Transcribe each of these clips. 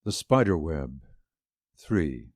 The Spiderweb. 3.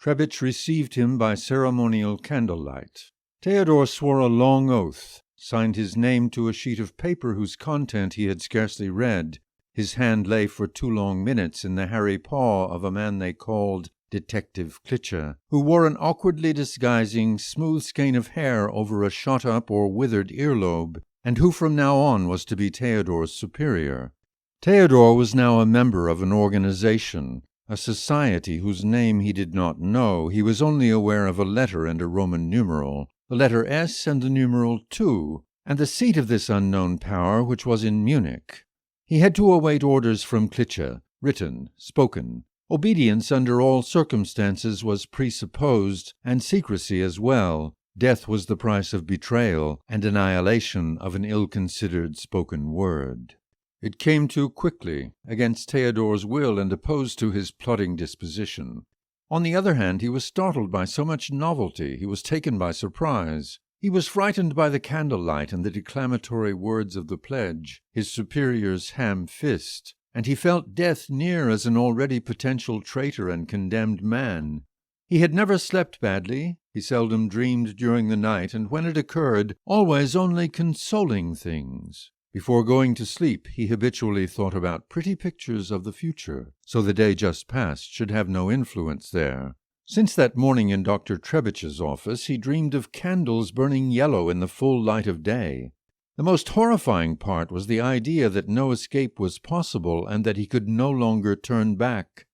Trebitsch received him by ceremonial candlelight. Theodor swore a long oath, signed his name to a sheet of paper whose content he had scarcely read. His hand lay for 2 long minutes in the hairy paw of a man they called Detective Klitsche, who wore an awkwardly disguising smooth skein of hair over a shot-up or withered earlobe, and who from now on was to be Theodor's superior. Theodor was now a member of an organization, a society whose name he did not know. He was only aware of a letter and a Roman numeral, the letter S and the numeral 2, and the seat of this unknown power, which was in Munich. He had to await orders from Klitsche, written, spoken. Obedience under all circumstances was presupposed, and secrecy as well. Death was the price of betrayal, and annihilation of an ill-considered spoken word. It came too quickly, against Theodor's will and opposed to his plotting disposition. On the other hand, he was startled by so much novelty, he was taken by surprise. He was frightened by the candlelight and the declamatory words of the pledge, his superior's ham fist, and he felt death near as an already potential traitor and condemned man. He had never slept badly, he seldom dreamed during the night, and when it occurred, always only consoling things. Before going to sleep, he habitually thought about pretty pictures of the future, so the day just past should have no influence there. Since that morning in Dr. Trebitsch's office, he dreamed of candles burning yellow in the full light of day. The most horrifying part was the idea that no escape was possible and that he could no longer turn back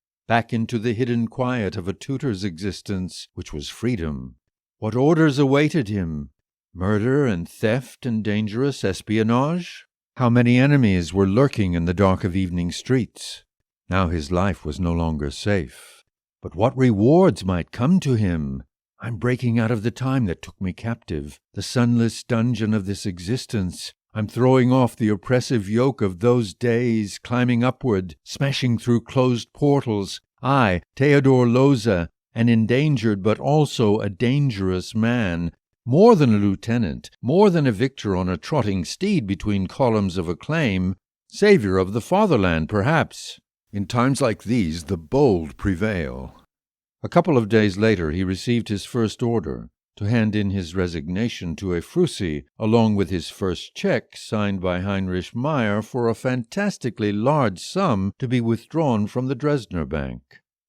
into the hidden quiet of a tutor's existence, which was freedom. What orders awaited him? Murder and theft and dangerous espionage? How many enemies were lurking in the dark of evening streets? Now his life was no longer safe. But what rewards might come to him? I'm breaking out of the time that took me captive, the sunless dungeon of this existence. I'm throwing off the oppressive yoke of those days, climbing upward, smashing through closed portals. I, Theodor Lohse, an endangered but also a dangerous man, more than a lieutenant, more than a victor on a trotting steed between columns of acclaim, savior of the fatherland, perhaps. In times like these, the bold prevail. A couple of days later, he received his first order to hand in his resignation to Efrusi, along with his first check signed by Heinrich Meyer for a fantastically large sum to be withdrawn from the Dresdner Bank.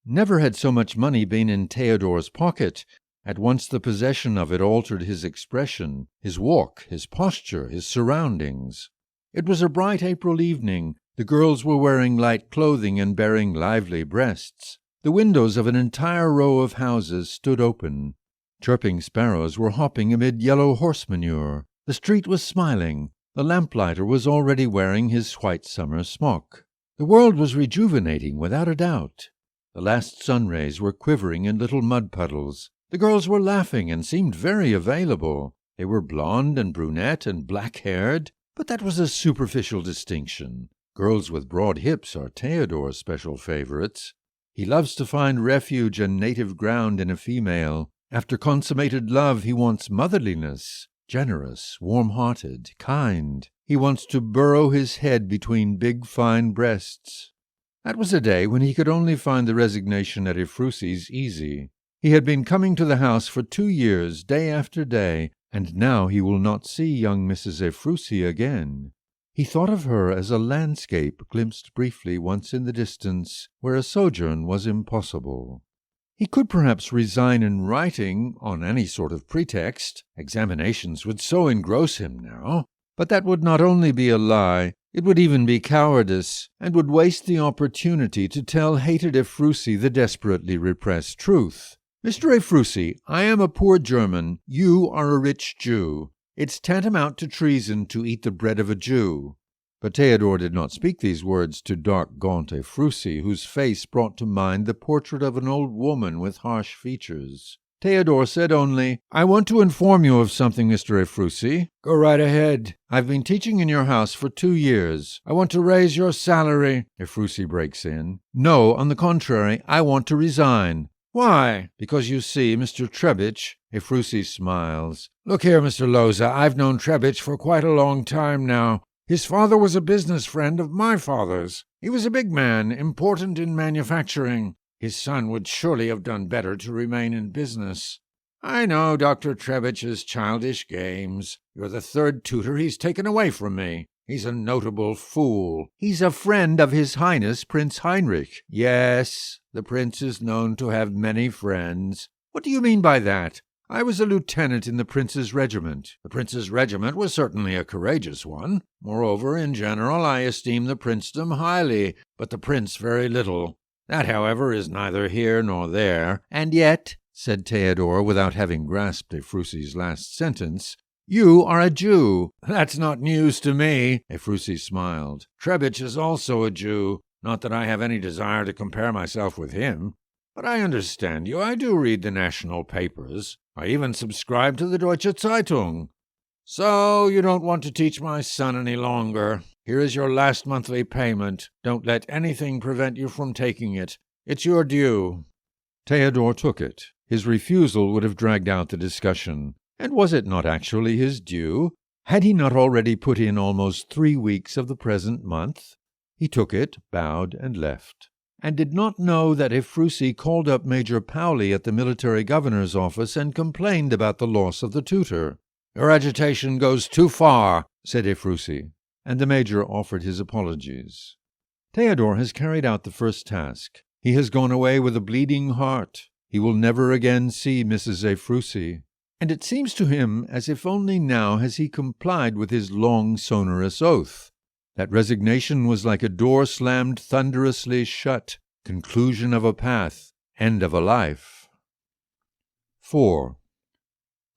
Never had so much money been in Theodor's pocket. At once the possession of it altered his expression, his walk, his posture, his surroundings. It was a bright April evening. The girls were wearing light clothing and bearing lively breasts. The windows of an entire row of houses stood open. Chirping sparrows were hopping amid yellow horse manure. The street was smiling. The lamplighter was already wearing his white summer smock. The world was rejuvenating without a doubt. The last sunrays were quivering in little mud puddles. The girls were laughing and seemed very available. They were blonde and brunette and black-haired, but that was a superficial distinction. Girls with broad hips are Theodor's special favorites. He loves to find refuge and native ground in a female. After consummated love, he wants motherliness, generous, warm-hearted, kind. He wants to burrow his head between big, fine breasts. That was a day when he could only find the resignation at Efrusi's easy. He had been coming to the house for 2 years, day after day, and now he will not see young Mrs. Efrusi again. He thought of her as a landscape glimpsed briefly once in the distance, where a sojourn was impossible. He could perhaps resign in writing, on any sort of pretext. Examinations would so engross him now. But that would not only be a lie, it would even be cowardice, and would waste the opportunity to tell hated Efrusi the desperately repressed truth. Mr. Efrusi, I am a poor German. You are a rich Jew. It's tantamount to treason to eat the bread of a Jew. But Theodor did not speak these words to dark, gaunt Efrusi, whose face brought to mind the portrait of an old woman with harsh features. Theodor said only, I want to inform you of something, Mr. Efrusi. Go right ahead. I've been teaching in your house for 2 years. I want to raise your salary. Efrusi breaks in. No, on the contrary, I want to resign. Why? Because you see, Mr. Trebitsch, Efrusi smiles. Look here, Mr. Lohse, I've known Trebitsch for quite a long time now. His father was a business friend of my father's. He was a big man, important in manufacturing. His son would surely have done better to remain in business. I know Dr. Trebich's childish games. You're the third tutor he's taken away from me. He's a notable fool. He's a friend of His Highness Prince Heinrich. Yes, the prince is known to have many friends. What do you mean by that? I was a lieutenant in the prince's regiment. The prince's regiment was certainly a courageous one. Moreover, in general, I esteem the princedom highly, but the prince very little. That, however, is neither here nor there. And yet, said Theodor, without having grasped Ephrusí's last sentence, you are a Jew. That's not news to me, Ephrusí smiled. Trebich is also a Jew. Not that I have any desire to compare myself with him. But I understand you. I do read the national papers. I even subscribe to the Deutsche Zeitung. So you don't want to teach my son any longer. Here is your last monthly payment. Don't let anything prevent you from taking it. It's your due. Theodor took it. His refusal would have dragged out the discussion. And was it not actually his due? Had he not already put in almost 3 weeks of the present month? He took it, bowed, and left, and did not know that Ephrusí called up Major Pauli at the military governor's office and complained about the loss of the tutor. Your agitation goes too far, said Ephrusí, and the major offered his apologies. Theodor has carried out the first task. He has gone away with a bleeding heart. He will never again see Mrs. Ephrusí, and it seems to him as if only now has he complied with his long sonorous oath. That resignation was like a door slammed thunderously shut, conclusion of a path, end of a life. 4.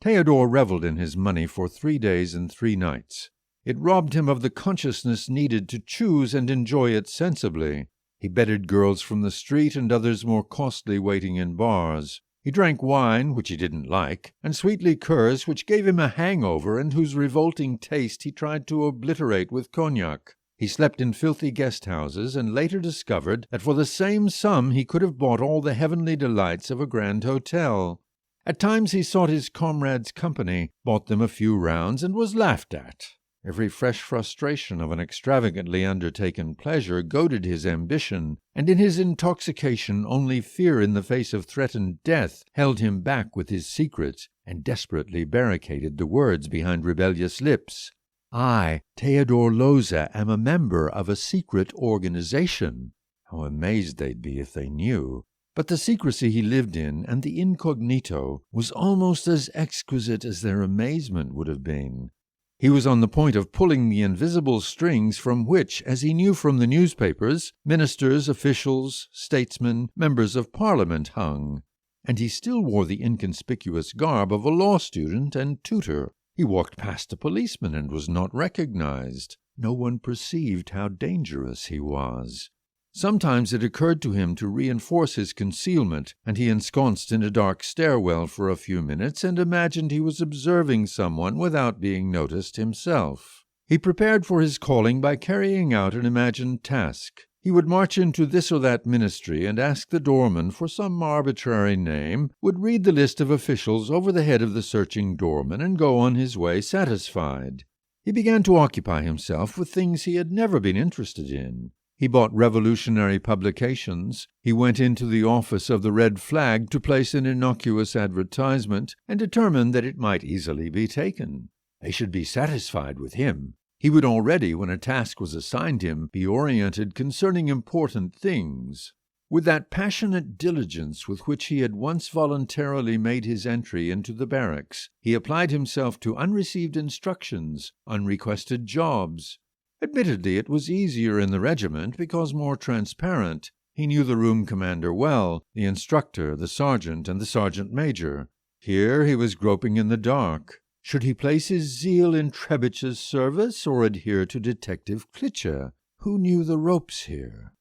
Theodor reveled in his money for 3 days and 3 nights. It robbed him of the consciousness needed to choose and enjoy it sensibly. He betted girls from the street and others more costly waiting in bars. He drank wine, which he didn't like, and sweet liqueurs which gave him a hangover and whose revolting taste he tried to obliterate with cognac. He slept in filthy guest-houses and later discovered that for the same sum he could have bought all the heavenly delights of a grand hotel. At times he sought his comrades' company, bought them a few rounds, and was laughed at. Every fresh frustration of an extravagantly undertaken pleasure goaded his ambition, and in his intoxication only fear in the face of threatened death held him back with his secret, and desperately barricaded the words behind rebellious lips. I, Theodor Lohse, am a member of a secret organization. How amazed they'd be if they knew. But the secrecy he lived in, and the incognito, was almost as exquisite as their amazement would have been. He was on the point of pulling the invisible strings from which, as he knew from the newspapers, ministers, officials, statesmen, members of Parliament hung. And he still wore the inconspicuous garb of a law student and tutor. He walked past a policeman and was not recognized. No one perceived how dangerous he was. Sometimes it occurred to him to reinforce his concealment, and he ensconced in a dark stairwell for a few minutes and imagined he was observing someone without being noticed himself. He prepared for his calling by carrying out an imagined task. He would march into this or that ministry and ask the doorman for some arbitrary name, would read the list of officials over the head of the searching doorman and go on his way satisfied. He began to occupy himself with things he had never been interested in. He bought revolutionary publications. He went into the office of the Red Flag to place an innocuous advertisement and determined that it might easily be taken. They should be satisfied with him. He would already, when a task was assigned him, be oriented concerning important things. With that passionate diligence with which he had once voluntarily made his entry into the barracks, he applied himself to unreceived instructions, unrequested jobs. Admittedly, it was easier in the regiment because more transparent. He knew the room commander well, the instructor, the sergeant, and the sergeant-major. Here he was groping in the dark. Should he place his zeal in Trebich's service or adhere to Detective Klitsche? Who knew the ropes here?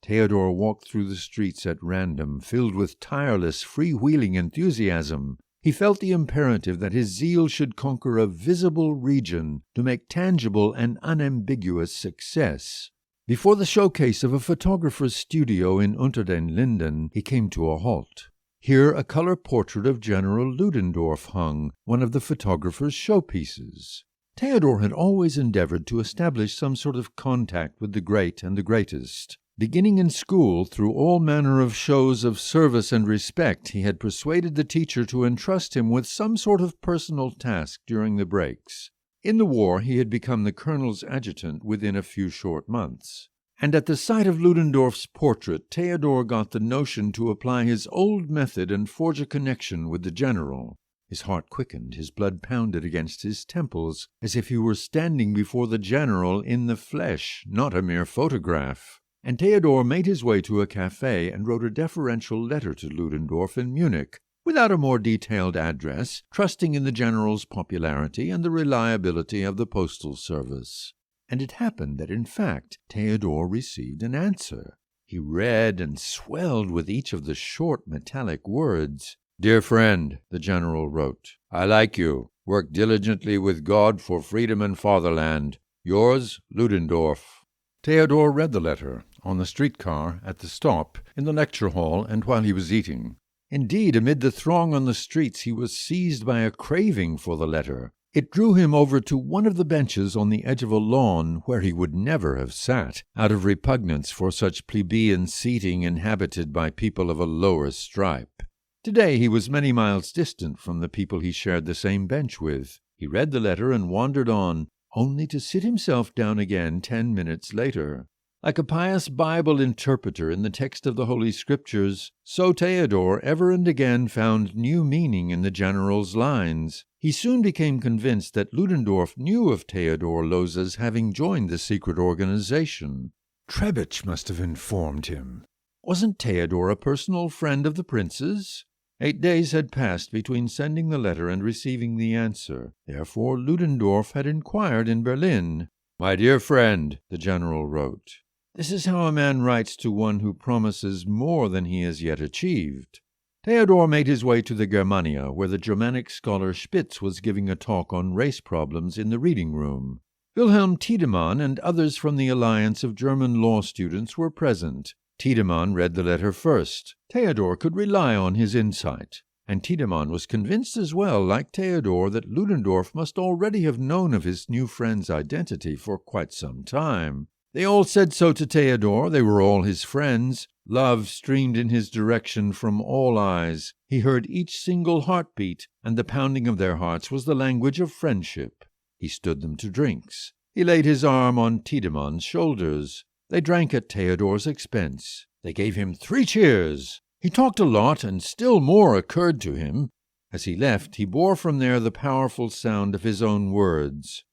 Theodor walked through the streets at random, filled with tireless, freewheeling enthusiasm. He felt the imperative that his zeal should conquer a visible region to make tangible and unambiguous success. Before the showcase of a photographer's studio in Unter den Linden, he came to a halt. Here a color portrait of General Ludendorff hung, one of the photographer's showpieces. Theodor had always endeavored to establish some sort of contact with the great and the greatest. Beginning in school, through all manner of shows of service and respect, he had persuaded the teacher to entrust him with some sort of personal task during the breaks. In the war, he had become the colonel's adjutant within a few short months. And at the sight of Ludendorff's portrait, Theodor got the notion to apply his old method and forge a connection with the general. His heart quickened, his blood pounded against his temples, as if he were standing before the general in the flesh, not a mere photograph. And Theodor made his way to a café and wrote a deferential letter to Ludendorff in Munich, without a more detailed address, trusting in the general's popularity and the reliability of the postal service. And it happened that, in fact, Theodor received an answer. He read and swelled with each of the short metallic words. "Dear friend," the general wrote, "I like you. Work diligently with God for freedom and fatherland. Yours, Ludendorff." Theodor read the letter on the streetcar, at the stop, in the lecture hall, and while he was eating. Indeed, amid the throng on the streets, he was seized by a craving for the letter. It drew him over to one of the benches on the edge of a lawn where he would never have sat, out of repugnance for such plebeian seating inhabited by people of a lower stripe. Today he was many miles distant from the people he shared the same bench with. He read the letter and wandered on, only to sit himself down again 10 minutes later. Like a pious Bible interpreter in the text of the Holy Scriptures, so Theodor ever and again found new meaning in the general's lines. He soon became convinced that Ludendorff knew of Theodor Loza's having joined the secret organization. Trebitsch must have informed him. Wasn't Theodor a personal friend of the prince's? 8 days had passed between sending the letter and receiving the answer. Therefore Ludendorff had inquired in Berlin. "My dear friend," the general wrote, "this is how a man writes to one who promises more than he has yet achieved." Theodor made his way to the Germania, where the Germanic scholar Spitz was giving a talk on race problems in the reading room. Wilhelm Tiedemann and others from the Alliance of German Law Students were present. Tiedemann read the letter first. Theodor could rely on his insight. And Tiedemann was convinced as well, like Theodor, that Ludendorff must already have known of his new friend's identity for quite some time. They all said so to Theodor. They were all his friends. Love streamed in his direction from all eyes. He heard each single heartbeat, and the pounding of their hearts was the language of friendship. He stood them to drinks. He laid his arm on Tiedemann's shoulders. They drank at Theodor's expense. They gave him 3 cheers. He talked a lot, and still more occurred to him. As he left, he bore from there the powerful sound of his own words.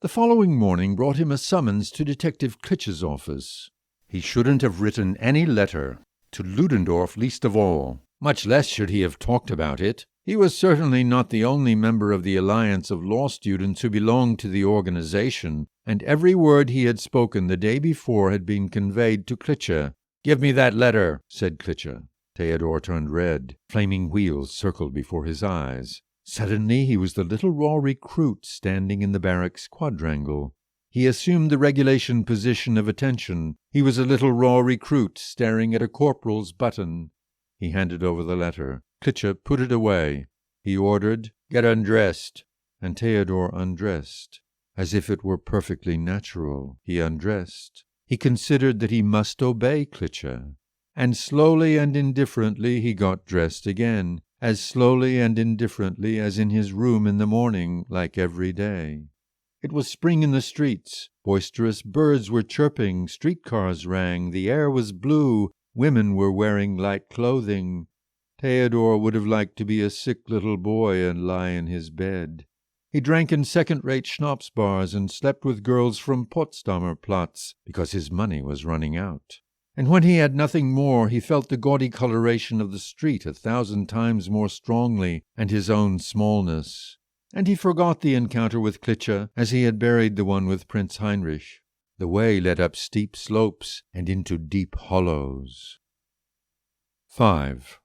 The following morning brought him a summons to Detective Klitsch's office. He shouldn't have written any letter, to Ludendorff least of all. Much less should he have talked about it. He was certainly not the only member of the Alliance of Law Students who belonged to the organization, and every word he had spoken the day before had been conveyed to Klitsche. "Give me that letter," said Klitsche. Theodor turned red. Flaming wheels circled before his eyes. Suddenly he was the little raw recruit standing in the barracks quadrangle. He assumed the regulation position of attention. He was a little raw recruit staring at a corporal's button. He handed over the letter. Klitsche put it away. He ordered, "Get undressed." And Theodor undressed. As if it were perfectly natural, he undressed. He considered that he must obey Klitsche. And slowly and indifferently he got dressed again, as slowly and indifferently as in his room in the morning, like every day. It was spring in the streets. Boisterous birds were chirping, streetcars rang, the air was blue, women were wearing light clothing. Theodor would have liked to be a sick little boy and lie in his bed. He drank in second-rate schnapps bars and slept with girls from Potsdamer Platz because his money was running out. And when he had nothing more, he felt the gaudy coloration of the street 1,000 times more strongly, and his own smallness. And he forgot the encounter with Klitsche as he had buried the one with Prince Heinrich. The way led up steep slopes and into deep hollows. 5.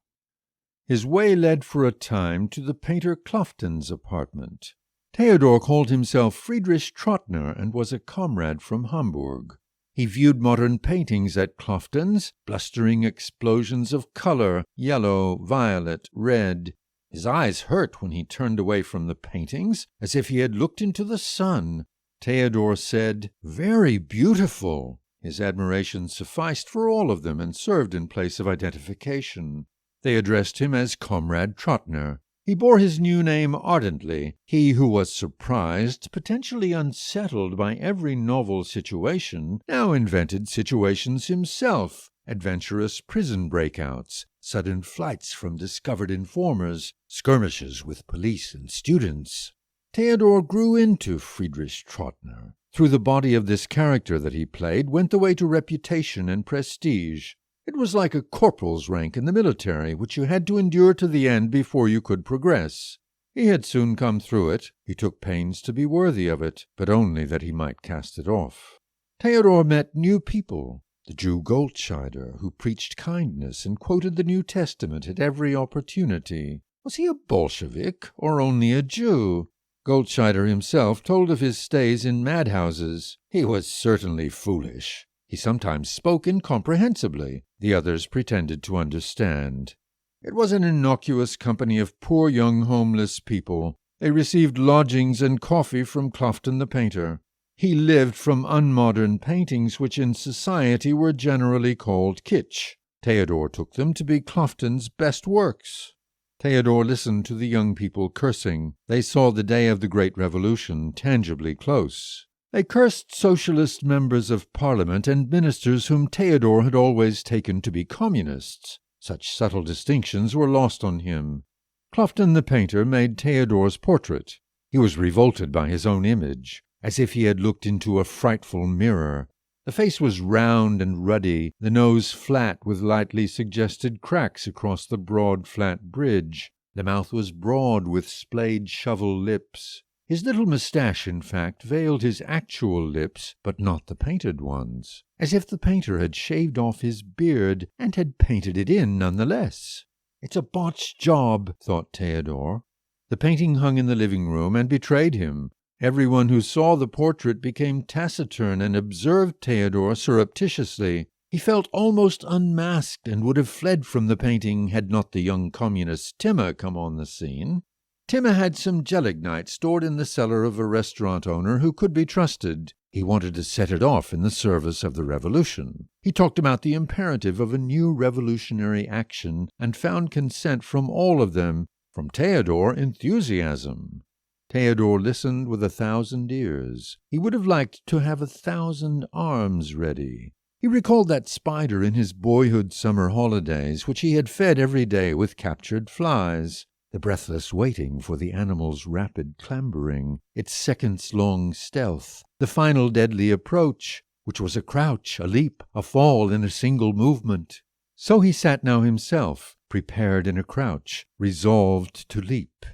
His way led for a time to the painter Kloften's apartment. Theodor called himself Friedrich Trottner and was a comrade from Hamburg. He viewed modern paintings at Kloften's, blustering explosions of color, yellow, violet, red. His eyes hurt when he turned away from the paintings, as if he had looked into the sun. Theodor said, "Very beautiful." His admiration sufficed for all of them and served in place of identification. They addressed him as Comrade Trottner. He bore his new name ardently. He who was surprised, potentially unsettled by every novel situation, now invented situations himself. Adventurous prison breakouts, sudden flights from discovered informers, skirmishes with police and students. Theodor grew into Friedrich Trottner. Through the body of this character that he played went the way to reputation and prestige. It was like a corporal's rank in the military, which you had to endure to the end before you could progress. He had soon come through it. He took pains to be worthy of it, but only that he might cast it off. Theodor met new people. The Jew Goldscheider, who preached kindness and quoted the New Testament at every opportunity. Was he a Bolshevik or only a Jew? Goldscheider himself told of his stays in madhouses. He was certainly foolish. He sometimes spoke incomprehensibly. The others pretended to understand. It was an innocuous company of poor young homeless people. They received lodgings and coffee from Clofton the painter. He lived from unmodern paintings which in society were generally called kitsch. Theodor took them to be Clofton's best works. Theodor listened to the young people cursing. They saw the day of the Great Revolution tangibly close. They cursed socialist members of Parliament and ministers whom Theodor had always taken to be communists. Such subtle distinctions were lost on him. Clofton the painter made Theodor's portrait. He was revolted by his own image, as if he had looked into a frightful mirror. The face was round and ruddy, the nose flat with lightly suggested cracks across the broad, flat bridge. The mouth was broad with splayed shovel lips. His little moustache, in fact, veiled his actual lips, but not the painted ones, as if the painter had shaved off his beard and had painted it in none the less. "It's a botched job," thought Theodor. The painting hung in the living room and betrayed him. Everyone who saw the portrait became taciturn and observed Theodor surreptitiously. He felt almost unmasked and would have fled from the painting had not the young communist Timme come on the scene. Timme had some gelignite stored in the cellar of a restaurant owner who could be trusted. He wanted to set it off in the service of the revolution. He talked about the imperative of a new revolutionary action and found consent from all of them, from Theodor enthusiasm. Theodor listened with 1,000 ears. He would have liked to have 1,000 arms ready. He recalled that spider in his boyhood summer holidays, which he had fed every day with captured flies. The breathless waiting for the animal's rapid clambering, its seconds-long stealth, the final deadly approach, which was a crouch, a leap, a fall in a single movement. So he sat now himself, prepared in a crouch, resolved to leap.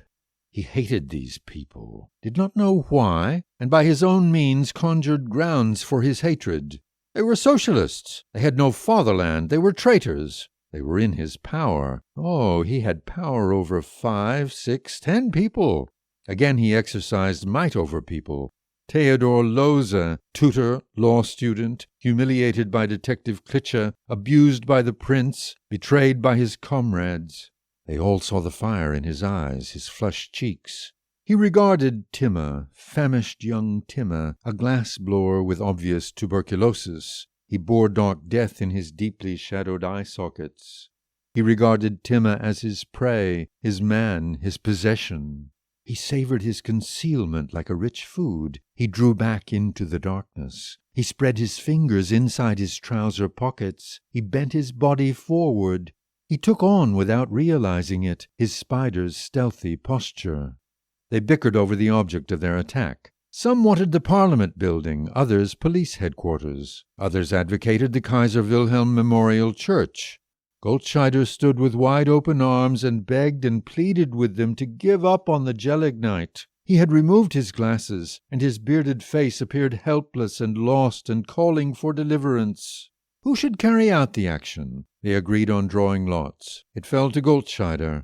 He hated these people, did not know why, and by his own means conjured grounds for his hatred. They were socialists. They had no fatherland. They were traitors. They were in his power. Oh, he had power over 5, 6, 10 people. Again he exercised might over people. Theodor Lohse, tutor, law student, humiliated by Detective Klitsche, abused by the prince, betrayed by his comrades. They all saw the fire in his eyes, his flushed cheeks. He regarded Timme, famished young Timme, a glass-blower with obvious tuberculosis. He bore dark death in his deeply shadowed eye sockets. He regarded Timme as his prey, his man, his possession. He savored his concealment like a rich food. He drew back into the darkness. He spread his fingers inside his trouser pockets. He bent his body forward. He took on, without realizing it, his spider's stealthy posture. They bickered over the object of their attack. Some wanted the Parliament building, others police headquarters. Others advocated the Kaiser Wilhelm Memorial Church. Goldscheider stood with wide-open arms and begged and pleaded with them to give up on the gelignite. He had removed his glasses, and his bearded face appeared helpless and lost and calling for deliverance. Who should carry out the action? They agreed on drawing lots. It fell to Goldscheider.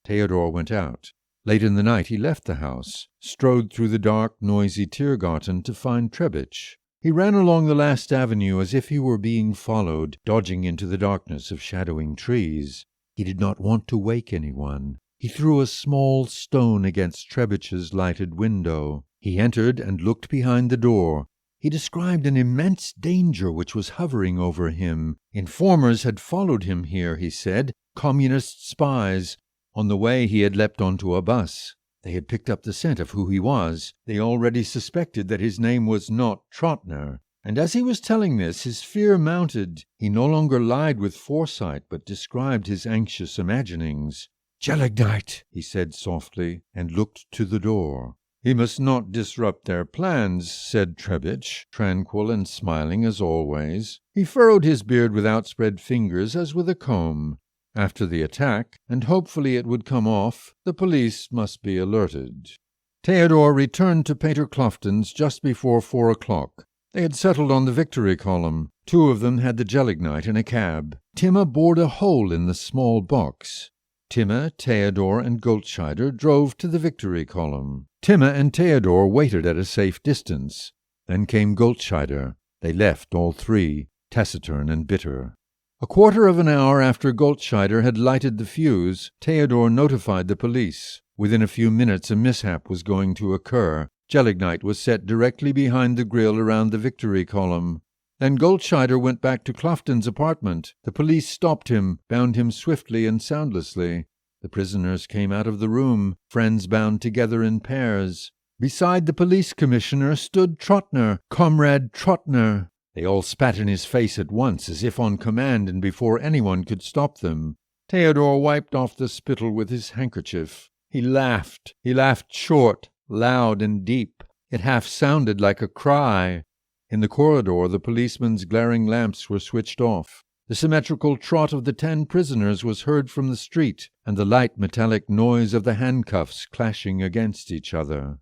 Theodor went out. Late in the night he left the house, strode through the dark, noisy Tiergarten to find Trebitsch. He ran along the last avenue as if he were being followed, dodging into the darkness of shadowing trees. He did not want to wake anyone. He threw a small stone against Trebuchet's lighted window. He entered and looked behind the door. He described an immense danger which was hovering over him. Informers had followed him here, he said, communist spies. On the way he had leapt onto a bus. They had picked up the scent of who he was. They already suspected that his name was not Trottner. And as he was telling this, his fear mounted. He no longer lied with foresight, but described his anxious imaginings. "Gelignite," he said softly, and looked to the door. "He must not disrupt their plans," said Trebitsch, tranquil and smiling as always. He furrowed his beard with outspread fingers as with a comb. After the attack, and hopefully it would come off, the police must be alerted. Theodor returned to Peter Clofton's just before 4 o'clock. They had settled on the Victory Column. 2 of them had the gelignite in a cab. Timme bored a hole in the small box. Timme, Theodor, and Goldscheider drove to the Victory Column. Timme and Theodor waited at a safe distance. Then came Goldscheider. They left, all 3, taciturn and bitter. A quarter of an hour after Goldscheider had lighted the fuse, Theodor notified the police. Within a few minutes a mishap was going to occur. Gelignite was set directly behind the grill around the Victory Column. Then Goldscheider went back to Clofton's apartment. The police stopped him, bound him swiftly and soundlessly. The prisoners came out of the room, friends bound together in pairs. Beside the police commissioner stood Trottner, Comrade Trottner. They all spat in his face at once, as if on command and before anyone could stop them. Theodor wiped off the spittle with his handkerchief. He laughed. He laughed short, loud and deep. It half sounded like a cry. In the corridor, the policemen's glaring lamps were switched off. The symmetrical trot of the 10 prisoners was heard from the street, and the light metallic noise of the handcuffs clashing against each other.